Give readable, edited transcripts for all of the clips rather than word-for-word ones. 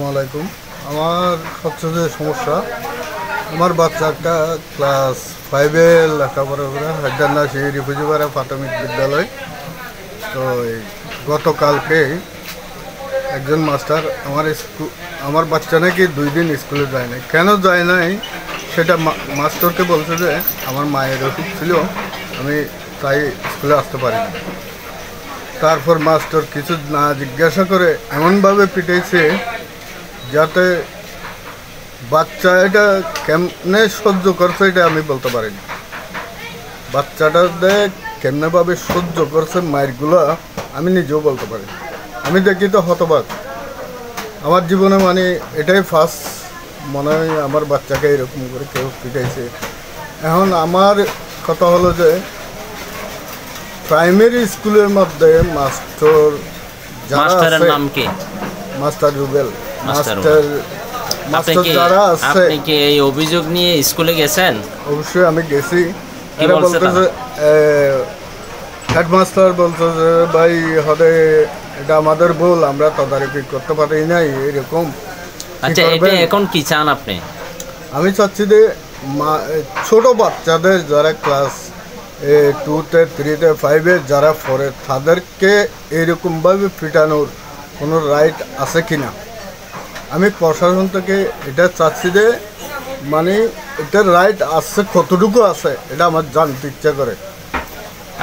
আসসালামু আলাইকুম। আমার সবচেয়ে যে সমস্যা, আমার বাচ্চা একটা ক্লাস 5-এ লেখাপড়া করে হায়দ্রাবাদ রিফিউজিপাড়া প্রাথমিক বিদ্যালয়। তো গতকালকে একজন মাস্টার আমার বাচ্চা নাকি 2 দিন স্কুলে যায় নাই। কেন যায় নাই সেটা মাস্টারকে বলছে যে আমার মায়ের অসুখ ছিল, আমি তাই স্কুলে আসতে পারিনি। তারপর মাস্টার কিছু না জিজ্ঞাসা করে এমনভাবে পিটাইছে যাতে বাচ্চা এটা কেমনে সহ্য করছে এটা আমি বলতে পারিনি। বাচ্চাটাতে কেমনেভাবে সহ্য করছে মায়েরগুলো আমি নিজেও বলতে পারি। আমি দেখি তো হতবাক। আমার জীবনে মানে এটাই ফার্স্ট মনে হয় আমার বাচ্চাকে এরকম করে কেউ পিটাইছে। এখন আমার কথা হলো যে প্রাইমারি স্কুলের মধ্যে মাস্টারের নাম কি? মাস্টার রুবেল। মাস্টার যারা আছে, আপনি কি এই অভিযোগ নিয়ে স্কুলে গেছেন? অবশ্যই আমি গেছি। এরা বলতেছে, হেডমাস্টার বলছে যে ভাই হলে এটা আমাদের ভুল, আমরা তদারকি করতে পারি নাই এরকম। আচ্ছা, এটা এখন কি চান আপনি? আমি চাচ্ছি যে ছোট বাচ্চাদের যারা ক্লাস 2-তে 3-তে 5-এ যারা পড়ে তাদেরকে এরকমভাবে পিটানোর কোনো রাইট আছে কি না। আমি প্রশাসন থেকে এটা চাচ্ছি যে মানে এটার রাইট আছে, কতটুকু আছে এটা আমার জানতে ইচ্ছা করে।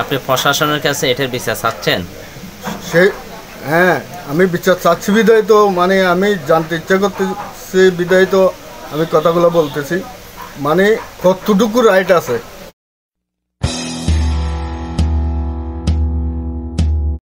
আপনি প্রশাসনের কাছে এটার বিচার চাচ্ছেন? হ্যাঁ, আমি বিচার চাচ্ছি বিদায় তো মানে আমি জানতে ইচ্ছা করতেছি বিদায় তো আমি কথাগুলো বলতেছি, মানে কতটুকু রাইট আছে।